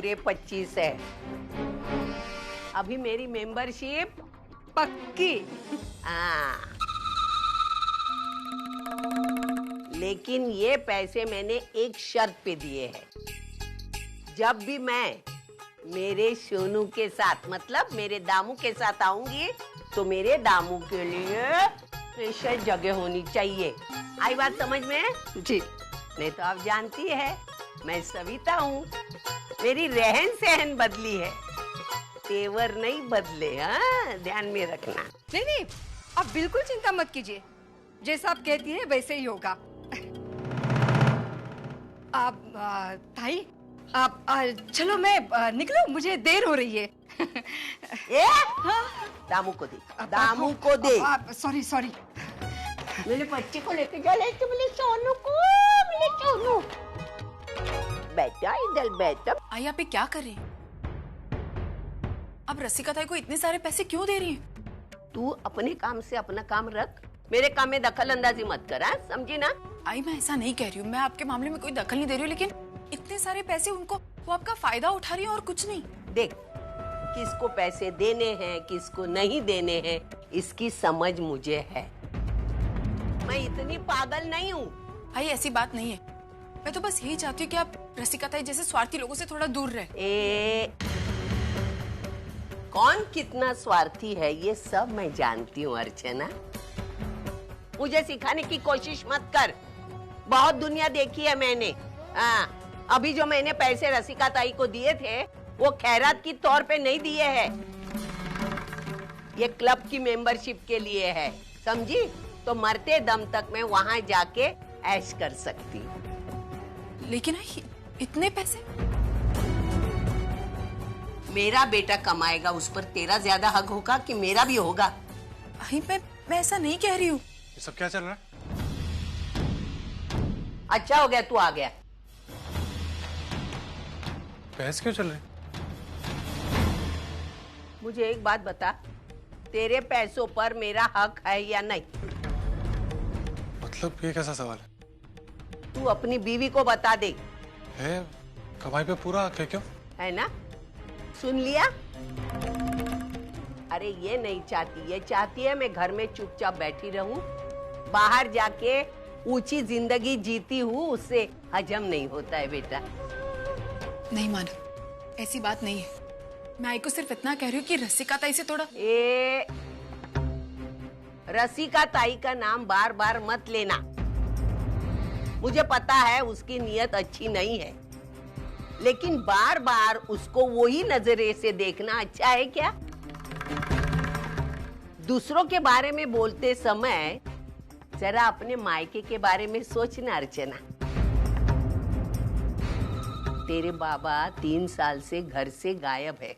पूरे 25 है। अभी मेरी मेंबरशिप पक्की। हाँ, लेकिन ये पैसे मैंने एक शर्त पे दिए हैं। जब भी मैं मेरे सोनू के साथ, मतलब मेरे दामू के साथ आऊंगी, तो मेरे दामू के लिए स्पेशल जगह होनी चाहिए। आई बात समझ में? जी। नहीं तो आप जानती है मैं सविता हूँ, मेरी रहन सहन बदली है, तेवर नहीं बदले। हाँ, ध्यान में रखना। नहीं नहीं, आप बिल्कुल चिंता मत कीजिए, जैसा आप कहती हैं वैसे ही होगा। आप ताई, आप चलो मैं निकलूं, मुझे देर हो रही है। दामू को दे, दामू को दे। Sorry sorry. मेरे बच्चे को लेके जा, लेके मेरे सोनू को, मेरे सोनू। बेटा इधर बैठ। आई आप ये क्या कर रही हैं? अब रसिका ताई को इतने सारे पैसे क्यों दे रही हैं? तू अपने काम से अपना काम रख, मेरे काम में दखल अंदाजी मत कर, समझी ना? आई मैं ऐसा नहीं कह रही हूँ, मैं आपके मामले में कोई दखल नहीं दे रही हूँ, लेकिन इतने सारे पैसे उनको, वो आपका फायदा उठा रही है और कुछ नहीं। देख, किसको पैसे देने हैं किसको नहीं देने हैं इसकी समझ मुझे है। मैं इतनी पागल नहीं हूँ। आई ऐसी बात नहीं है, मैं तो बस यही चाहती हूँ कि आप रसिका ताई जैसे स्वार्थी लोगों से थोड़ा दूर रहे। कौन कितना स्वार्थी है ये सब मैं जानती हूँ अर्चना। मुझे सिखाने की कोशिश मत कर, बहुत दुनिया देखी है मैंने। हाँ, अभी जो मैंने पैसे रसिका ताई को दिए थे वो खैरात की तौर पे नहीं दिए हैं, ये क्लब की मेंबरशिप के लिए है, समझी? तो मरते दम तक मैं वहां जाके ऐश कर सकती हूँ। लेकिन आई इतने पैसे? मेरा बेटा कमाएगा, उस पर तेरा ज्यादा हक होगा कि मेरा भी होगा? आई मैं ऐसा नहीं कह रही हूँ। ये सब क्या चल रहा है? अच्छा हो गया तू आ गया। बहस क्यों चल रही? मुझे एक बात बता, तेरे पैसों पर मेरा हक है या नहीं? मतलब ये कैसा सवाल है? तू अपनी बीवी को बता दे। है, कमाई पे पूरा हक है। क्यों? है ना? सुन लिया? अरे ये नहीं चाहती, ये चाहती है मैं घर में चुपचाप बैठी रहूं, बाहर जाके ऊंची जिंदगी जीती हूँ, उससे हजम नहीं होता है बेटा। नहीं मानो, ऐसी बात नहीं है। मैं आई को सिर्फ इतना कह रही हूँ कि रसिका ताई से थोड़ा। रसिका ताई का नाम बार बार मत लेना, मुझे पता है उसकी नीयत अच्छी नहीं है, लेकिन बार बार उसको वही नजरे से देखना अच्छा है क्या? दूसरों के बारे में बोलते समय जरा अपने मायके के बारे में सोचना अर्चना। तेरे बाबा 3 साल से घर से गायब है,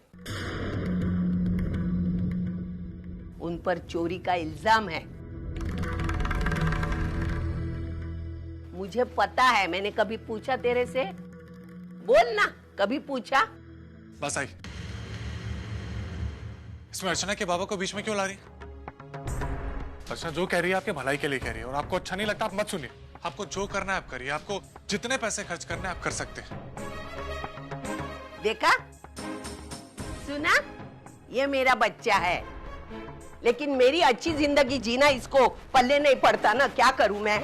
उन पर चोरी का इल्जाम है। मुझे पता है, मैंने कभी पूछा तेरे से? बोल ना, कभी पूछा? बस आई, इसमें अर्चना के बाबा को बीच में क्यों ला रही? अर्चना जो कह रही है आपके भलाई के लिए कह रही है, और आपको अच्छा नहीं लगता आप मत सुनिए। आपको जो करना है आप करिए, आपको जितने पैसे खर्च करने हैं आप कर सकते हैं। देखा, सुना? ये मेरा बच्चा है, लेकिन मेरी अच्छी जिंदगी जीना इसको पल्ले नहीं पड़ता ना, क्या करूं मैं?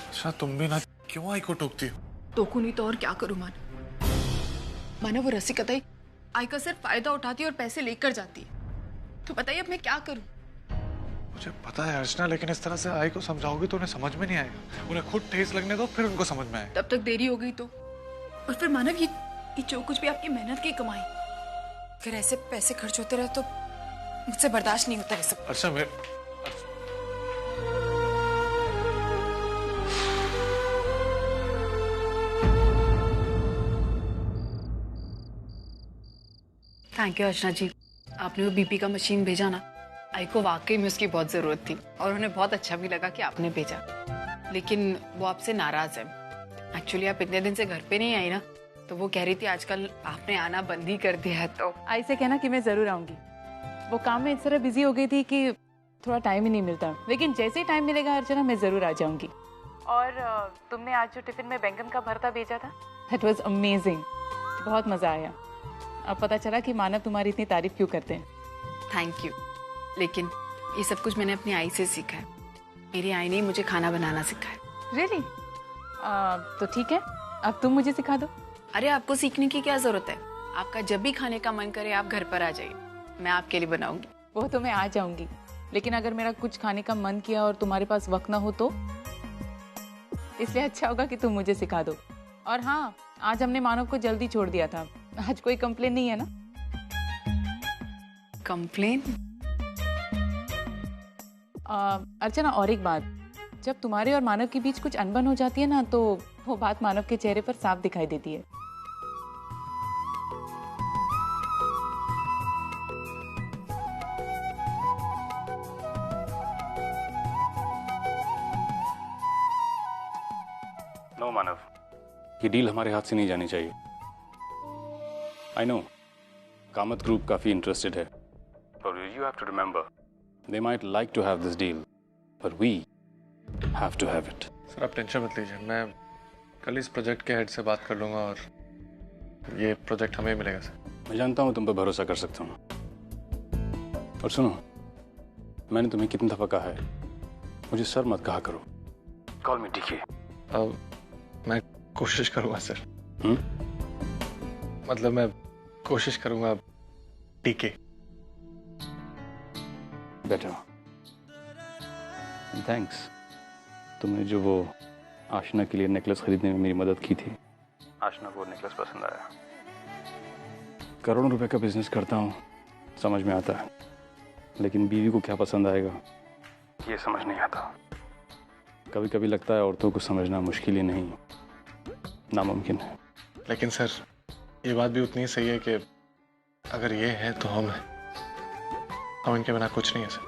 अच्छा तुम भी ना क्यों आई को टोकती हो? टोकू नहीं तो और क्या करूं मानो वो रसिका ताई आई का सिर्फ फायदा उठाती है और पैसे लेकर जाती है, तो बताइए अब मैं क्या करूं? मुझे पता है अर्चना, लेकिन इस तरह से आई को समझाओगी तो उन्हें समझ में नहीं आएगा। उन्हें खुद ठेस लगने दो, फिर उनको समझ में आएगा। तब तक देरी हो गई तो। और फिर मानव ये जो कुछ भी आपकी मेहनत की कमाई, अगर ऐसे पैसे खर्च होते रहे तो मुझसे बर्दाश्त नहीं होता है सब। अच्छा मैं थैंक यू अर्चना जी, आपने वो बीपी का मशीन भेजा ना, आई को वाकई में उसकी बहुत जरूरत थी और उन्हें बहुत अच्छा भी लगा कि आपने भेजा। लेकिन वो आपसे नाराज है। एक्चुअली आप इतने दिन से घर पे नहीं आई ना, तो वो कह रही थी आजकल आपने आना बंद ही कर दिया है। तो आई से कहना कि मैं जरूर आऊंगी, वो काम में इस तरह बिजी हो गई थी कि थोड़ा टाइम ही नहीं मिलता, लेकिन जैसे ही टाइम मिलेगा अर्चना मैं जरूर आ जाऊंगी। और तुमने आज जो टिफिन में बैंगन का भरता भेजा था, दैट वाज अमेजिंग। बहुत मजा आया। अब पता चला कि मानव तुम्हारी इतनी तारीफ क्यों करते हैं। Thank you. लेकिन ये सब कुछ मैंने अपनी आई से सीखा है। मेरी आई ने ही मुझे खाना बनाना सिखाया। रियली? तो ठीक है, अब तुम मुझे सिखा दो। अरे आपको सीखने की क्या जरूरत है? आपका जब भी खाने का मन करे आप घर पर आ जाइए, मैं आपके लिए बनाऊंगी। वो तो मैं आ जाऊंगी, लेकिन अगर मेरा कुछ खाने का मन किया और तुम्हारे पास वक्त ना हो तो? इसलिए अच्छा होगा कि तुम मुझे सिखा दो। और हाँ, आज हमने मानव को जल्दी छोड़ दिया था। आज कोई कंप्लेन नहीं है ना? कंप्लेन? अर्चना, और एक बात, जब तुम्हारे और मानव के बीच कुछ अनबन हो जाती है ना, तो वो बात मानव के चेहरे पर साफ दिखाई देती है। नो मानव, ये डील हमारे हाथ से नहीं जानी चाहिए। आई नो कामत ग्रुप काफी इंटरेस्टेड है, but you have to remember they might like to have this deal, but we have to have it. Sir आप टेंशन मत लीजिए, मैं कल इस प्रोजेक्ट के हेड से बात कर लूंगा और ये प्रोजेक्ट हमें मिलेगा सर। मैं जानता हूँ तुम पर भरोसा कर सकता हूँ। और सुनो, मैंने तुम्हें कितनी दफा कहा है, मुझे सर मत कहा करो। Call me DK. अब मैं कोशिश करूंगा सर। मतलब मैं कोशिश करूंगा डीके। बेटर। थैंक्स, तुमने जो वो आशना के लिए नेकलेस खरीदने में मेरी मदद की थी। आशना को नेकलेस पसंद आया। करोड़ों रुपए का बिजनेस करता हूँ, समझ में आता है, लेकिन बीवी को क्या पसंद आएगा ये समझ नहीं आता। कभी कभी लगता है औरतों को समझना मुश्किल ही नहीं, नामुमकिन है। लेकिन सर ये बात भी उतनी सही है कि अगर ये है तो हम इनके बिना कुछ नहीं है सर।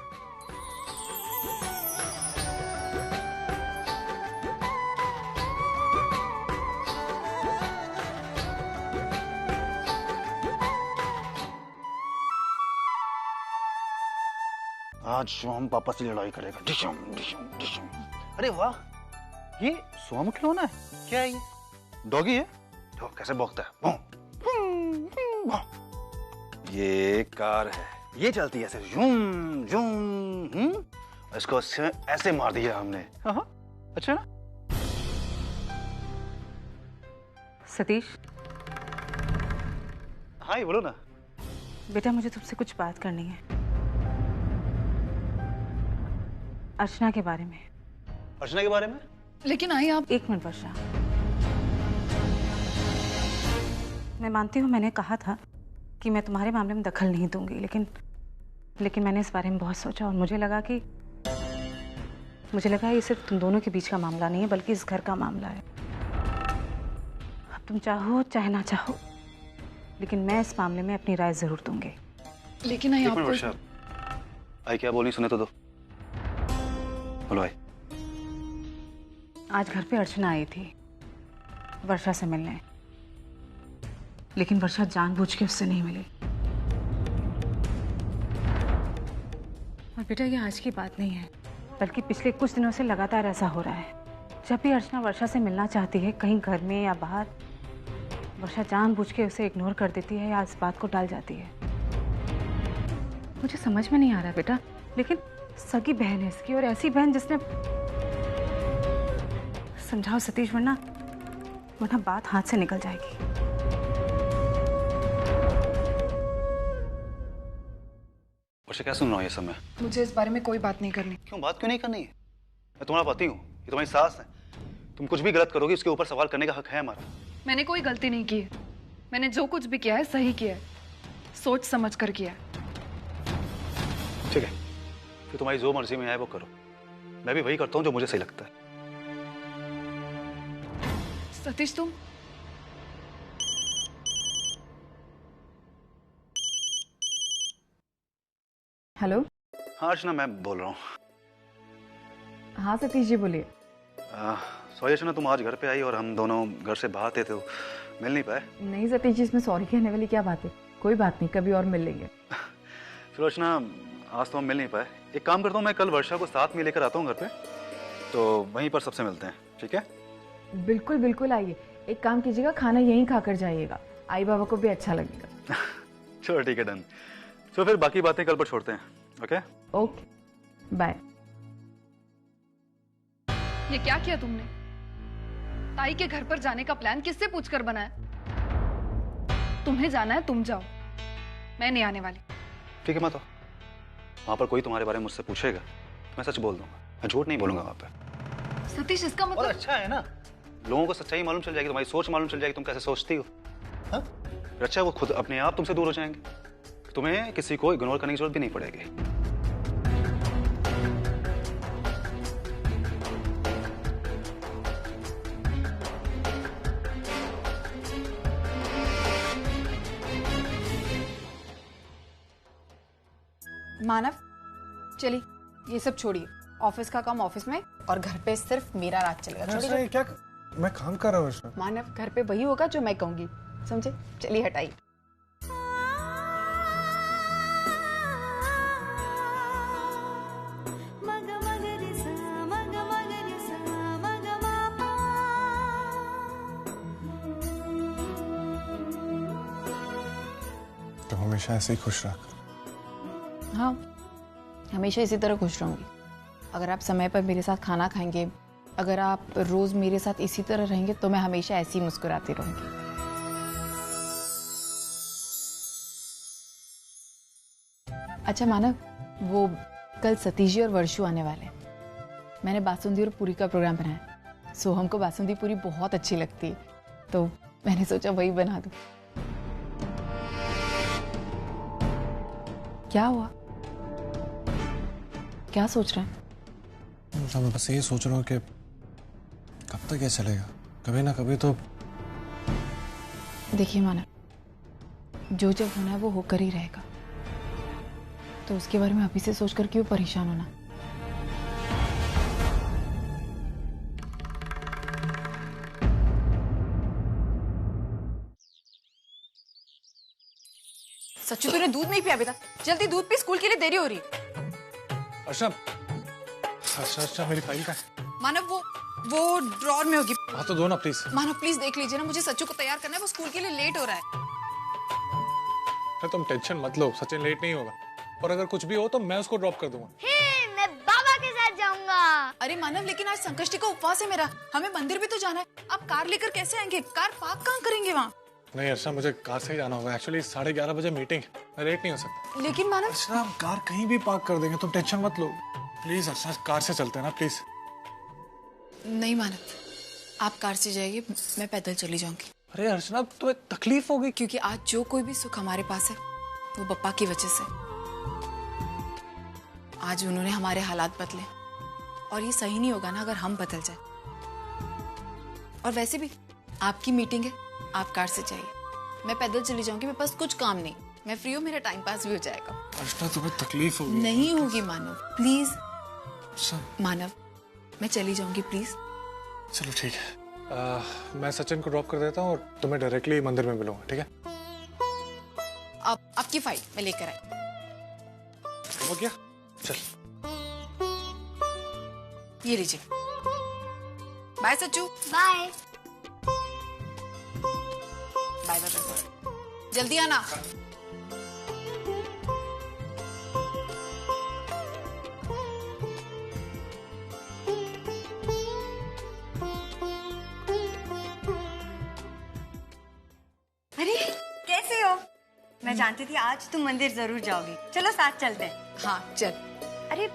आज सोम पापा से लड़ाई करेगा। डिशम डिशम डिशम। अरे वाह, ये सोम खिलौना है क्या है? ये डॉगी है? तो कैसे भौंकता है? ये कार है, ये चलती है ऐसे जूम जूम। इसको ऐसे मार दिया हमने। हाँ, अच्छा ना? सतीश। हाँ, ये बोलो ना। बेटा मुझे तुमसे कुछ बात करनी है, अर्चना के बारे में। अर्चना के बारे में? लेकिन आई आप। एक मिनट वर्षा, मैं मानती हूँ मैंने कहा था कि मैं तुम्हारे मामले में दखल नहीं दूंगी, लेकिन मैंने इस बारे में बहुत सोचा और मुझे लगा ये सिर्फ तुम दोनों के बीच का मामला नहीं है, बल्कि इस घर का मामला है। अब तुम चाहो चाहे ना चाहो, लेकिन मैं इस मामले में अपनी राय जरूर दूंगी। लेकिन आई आपको। वर्षा, आई क्या बोली सुने तो दो। बोलो आई। आज घर पे अर्चना आई थी वर्षा से मिलने, लेकिन वर्षा जानबूझ के उससे नहीं मिली। और बेटा ये आज की बात नहीं है, बल्कि पिछले कुछ दिनों से लगातार ऐसा हो रहा है। जब भी अर्चना वर्षा से मिलना चाहती है, कहीं घर में या बाहर, वर्षा जानबूझ के उसे इग्नोर कर देती है या इस बात को टाल जाती है। मुझे समझ में नहीं आ रहा बेटा, लेकिन सगी बहन है इसकी, और ऐसी बहन जिसने। समझाओ सतीश, वरना बात हाथ से निकल जाएगी। वर्षा क्या सुन रहा हूँ ये समय? मुझे इस बारे में कोई बात नहीं करनी। क्यों बात क्यों नहीं करनी है? मैं तुम्हारा पति हूँ, ये तुम्हारी सास है। तुम कुछ भी गलत करोगी उसके ऊपर सवाल करने का हक है हमारा। मैंने कोई गलती नहीं की है। मैंने जो कुछ भी किया है सही किया है, सोच समझ कर किया है। ठीक है, फिर तुम्हारी जो मर्जी में आए वो करो। मैं भी वही करता हूँ जो मुझे सही लगता है। सतीश तुम। हेलो। हाँ अर्चना, मैं बोल रहा हूँ। हाँ सतीश जी बोलिए। सॉरी अर्चना, तुम आज घर पे आई और हम दोनों घर से बाहर थे तो मिल नहीं पाए। नहीं सतीश जी, इसमें सॉरी कहने वाली क्या बात है? कोई बात नहीं, कभी और मिल लेंगे। चलो अर्चना, आज तो हम मिल नहीं पाए। एक काम करता हूँ, मैं कल वर्षा को साथ में लेकर आता हूँ घर पे, तो वहीं पर सबसे मिलते हैं। ठीक है? बिल्कुल बिल्कुल आइए। एक काम कीजिएगा, खाना यहीं खाकर जाइएगा, आई बाबा को भी अच्छा लगेगा। चलो ठीक है, डन। तो फिर बाकी बातें कल पर छोड़ते हैं। Okay okay bye. ये क्या किया तुमने? ताई के घर पर जाने का प्लान किससे पूछकर बनाया? तुम्हें जाना है तुम जाओ, मैं नहीं आने वाली। ठीक है, मैं तो वहां पर कोई तुम्हारे बारे में मुझसे पूछेगा मैं सच बोल दूंगा, मैं झूठ नहीं बोलूंगा वहां पे। सतीश, इसका और मतलब अच्छा है ना, लोगों को सच्चाई मालूम चल जाएगी, तुम्हारी सोच मालूम चल जाएगी, तुम कैसे सोचती हो। हाँ? अच्छा, वो खुद अपने आप तुमसे दूर हो जाएंगे, तुम्हें किसी को इग्नोर करने की जरूरत भी नहीं पड़ेगी। मानव, चलिए ये सब छोड़िए, ऑफिस का काम ऑफिस में और घर पे सिर्फ मेरा राज चलेगा। छोड़िए। क्या मैं काम कर रहा हूँ अर्चना। मानव, घर पे वही होगा जो मैं कहूंगी, समझे? चलिए हटाइए। तो हमेशा ऐसे ही खुश रख। हाँ, हमेशा इसी तरह खुश रहूंगी। अगर आप समय पर मेरे साथ खाना खाएंगे, अगर आप रोज मेरे साथ इसी तरह रहेंगे, तो मैं हमेशा ऐसी ही मुस्कुराती रहूंगी। अच्छा मानव, वो कल सतीश जी और वर्षु आने वाले हैं। मैंने बासुंदी और पूरी का प्रोग्राम बनाया। सोहम को बासुंदी पूरी बहुत अच्छी लगती है, तो मैंने सोचा वही बना दूं। क्या हुआ? क्या सोच रहे हैं? मैं बस यही सोच रहा हूँ कि कब तक ये चलेगा, कभी ना कभी तो। देखिए मानव, जो जब होना है वो होकर ही रहेगा, तो उसके बारे में अभी से सोचकर क्यों परेशान होना। सच्चू, तूने दूध नहीं पिया बेटा, जल्दी दूध पी, स्कूल के लिए देरी हो रही है। अच्छा अच्छा अच्छा, मेरी फाइल का मानव, वो ड्रॉर में होगी। हाँ तो दो ना प्लीज। मानव प्लीज देख लीजिए ना, मुझे सच्चू को तैयार करना है, वो स्कूल के लिए लेट हो रहा है। अरे तुम टेंशन मत लो, सचिन लेट नहीं होगा, और अगर कुछ भी हो तो मैं उसको ड्रॉप कर दूंगा। मैं बाबा के साथ जाऊंगा। अरे मानव, लेकिन आज संकष्टी का उपवास है मेरा, हमें मंदिर भी तो जाना है। आप कार लेकर कैसे आएंगे? कार पार्क कहाँ करेंगे वहाँ? नहीं अर्चना, मुझे कार से ही जाना होगा। एक्चुअली 11:30 बजे मीटिंग, मैं लेट नहीं हो सकता। लेकिन मानव, अर्चना, हम कार कहीं भी पार्क कर देंगे, तुम टेंशन मत लो प्लीज। अर्चना, कार से चलते हैं ना प्लीज। नहीं मानव, आप कार से जाइए, मैं पैदल चली जाऊंगी। अरे अर्चना, तुम्हें तकलीफ होगी। क्योंकि आज जो कोई भी सुख हमारे पास है वो पप्पा की वजह से। आज उन्होंने हमारे हालात बदले, और ये सही नहीं होगा ना अगर हम बदल जाए। और वैसे भी आपकी मीटिंग है, आप कार से जाइए, मैं पैदल चली जाऊंगी। मेरे पास कुछ काम नहीं, मैं फ्री हूँ, मेरा टाइम पास भी हो जाएगा। अर्चना, तुम्हें तकलीफ होगी। नहीं होगी मानव, प्लीज। अच्छा, मानव, मैं चली जाऊंगी प्लीज। चलो ठीक है, मैं सचिन को ड्रॉप कर देता हूँ और तुम्हें डायरेक्टली मंदिर में मिलूंगा, ठीक है? अब आपकी फाइल मैं लेकर आई। हो गया, चल। ये लीजिए। बाय सच्चू। बाय। Bye bye. जल्दी आना। अरे कैसे हो? मैं जानती थी आज तुम मंदिर जरूर जाओगी। चलो साथ चलते हैं। हाँ चल। अरे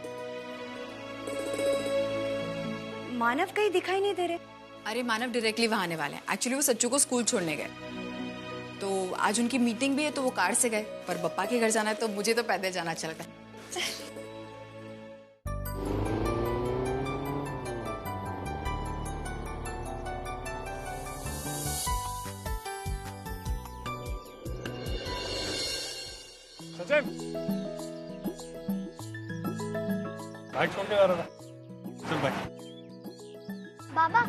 मानव कहीं दिखाई नहीं दे रहे। अरे मानव डायरेक्टली वहां आने वाले हैं। एक्चुअली वो सच्चू को स्कूल छोड़ने गए, तो आज उनकी मीटिंग भी है, तो वो कार से गए। पर पप्पा के घर जाना है तो मुझे तो पैदल जाना अच्छा लगता है। सचिन, बाइक छोड़ के जा रहा था। चल बाइक। बाबा,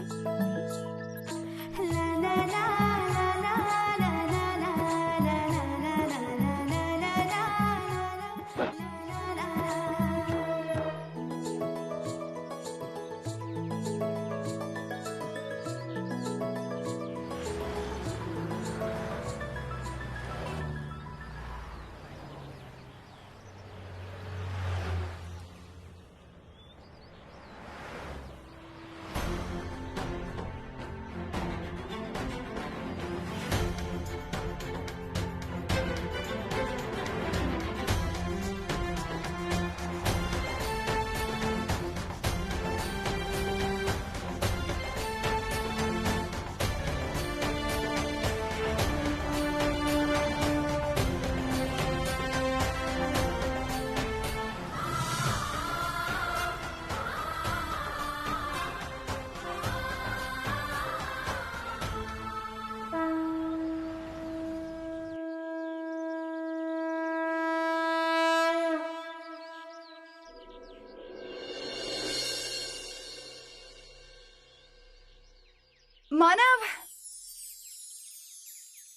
मानव,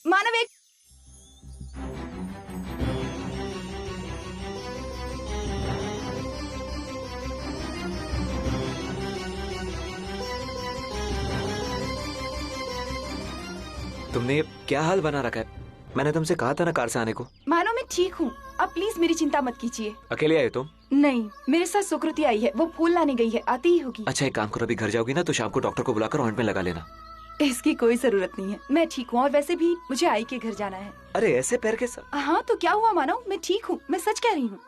मानव एक तुमने ये क्या हाल बना रखा है? मैंने तुमसे कहा था ना कार से आने को। मानो मैं ठीक हूँ, अब प्लीज मेरी चिंता मत कीजिए। अकेले आए तुम? नहीं, मेरे साथ सुकृति आई है, वो फूल लाने गई है, आती ही होगी। अच्छा एक काम करो, अभी घर जाओगी ना तो शाम को डॉक्टर को बुलाकर ऑइंटमेंट लगा लेना। इसकी कोई जरूरत नहीं है, मैं ठीक हूँ और वैसे भी मुझे आई के घर जाना है। अरे ऐसे पैर के साथ? हाँ तो क्या हुआ मानो, मैं ठीक हूँ, मैं सच कह रही हूँ।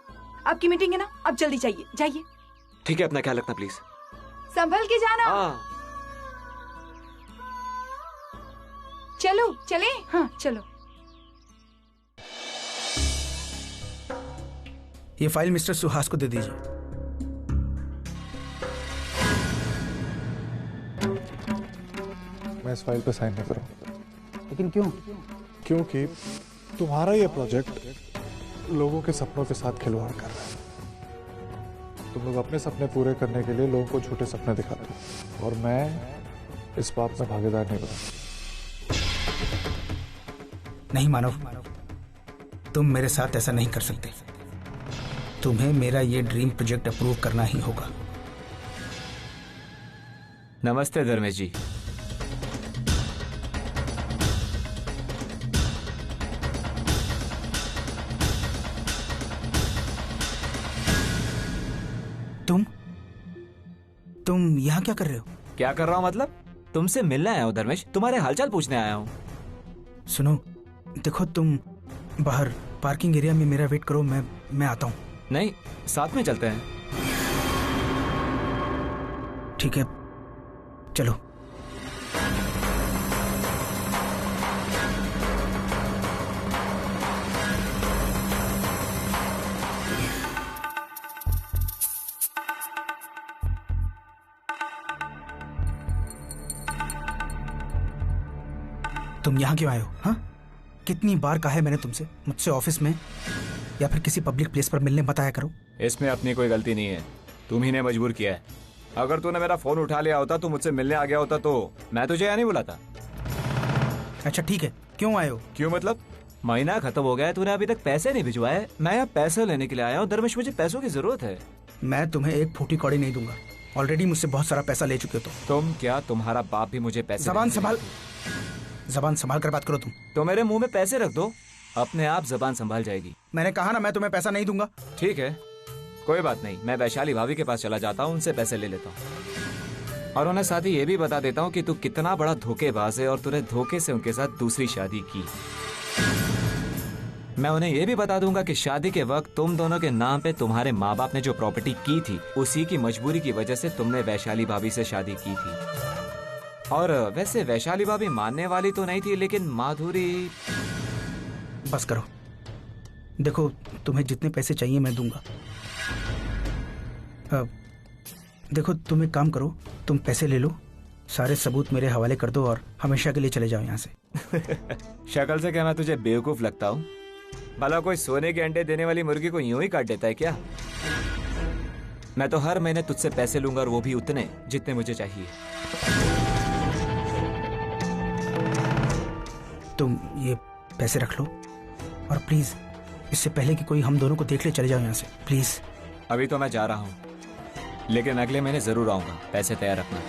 आपकी मीटिंग है ना, अब जल्दी जाइए जाइए। ठीक है, अपना ख्याल रखना प्लीज। संभल के जाना। चलो चले। हाँ चलो। ये फाइल मिस्टर सुहास को दे दीजिए। मैं इस फाइल पे साइन नहीं करूंगा। लेकिन क्यों? क्योंकि तुम्हारा ये प्रोजेक्ट लोगों के सपनों के साथ खिलवाड़ कर रहा है। तुम लोग अपने सपने पूरे करने के लिए लोगों को झूठे सपने दिखाते हो और मैं इस बात में भागीदार नहीं बनूंगा। नहीं मानव, तुम मेरे साथ ऐसा नहीं कर सकते। तुम्हें मेरा ये ड्रीम प्रोजेक्ट अप्रूव करना ही होगा। नमस्ते धर्मेश जी। तुम यहाँ क्या कर रहे हो? क्या कर रहा हूँ मतलब? तुमसे मिलने आया हूँ धर्मेश, तुम्हारे हालचाल पूछने आया हूँ। सुनो, देखो तुम बाहर पार्किंग एरिया में मेरा वेट करो, मैं आता हूँ। नहीं, साथ में चलते हैं। ठीक है, चलो। तुम यहाँ क्यों आए हो? हाँ, कितनी बार कहा है मैंने तुमसे मुझसे ऑफिस में या फिर किसी पब्लिक प्लेस पर मिलने बताया करो। इसमें अपनी कोई गलती नहीं है, तुम ही ने मजबूर किया है। अगर तूने मेरा फोन उठा लिया होता, तू मुझसे मिलने आ गया होता तो मैं तुझे यहाँ नहीं बुलाता। अच्छा ठीक है, क्यों आए हो? क्यों मतलब? महीना खत्म हो गया है, तूने अभी तक पैसे नहीं भिजवाए। मैं यहाँ पैसे लेने के लिए आया हूँ धर्मेश, मुझे पैसों की जरूरत है। मैं तुम्हें एक फूटी कौड़ी नहीं दूंगा, ऑलरेडी मुझसे बहुत सारा पैसा ले चुके हो तुम। क्या तुम्हारा बाप भी मुझे पैसे? जबान संभाल कर बात करो। तुम तो मेरे मुंह में पैसे रख दो, अपने आप जबान संभाल जाएगी। मैंने कहा ना, मैं तुम्हें पैसा नहीं दूंगा। ठीक है, कोई बात नहीं, मैं वैशाली भाभी के पास चला जाता हूँ, उनसे पैसे ले लेता हूँ और उन्हें साथ ही ये भी बता देता हूँ कि तू कितना बड़ा धोखेबाज है और तूने धोखे से उनके साथ दूसरी शादी की। मैं उन्हें ये भी बता दूंगा कि शादी के वक्त तुम दोनों के नाम पे तुम्हारे माँ बाप ने जो प्रॉपर्टी की थी, उसी की मजबूरी की वजह से तुमने वैशाली भाभी से शादी की थी। और वैसे वैशाली भाभी मानने वाली तो नहीं थी, लेकिन माधुरी। बस करो, देखो तुम्हें जितने पैसे चाहिए मैं दूंगा। देखो तुम एक काम करो, तुम पैसे ले लो, सारे सबूत मेरे हवाले कर दो और हमेशा के लिए चले जाओ यहाँ से। शक्ल से क्या मैं तुझे बेवकूफ लगता हूँ? भला कोई सोने के अंडे देने वाली मुर्गी को यूं ही काट देता है क्या? मैं तो हर महीने तुझसे पैसे लूंगा और वो भी उतने जितने मुझे चाहिए। तुम ये पैसे रख लो और प्लीज इससे पहले कि कोई हम दोनों को देख ले चले जाओ यहाँ से, प्लीज। अभी तो मैं जा रहा हूँ, लेकिन अगले महीने जरूर आऊंगा, पैसे तैयार रखना।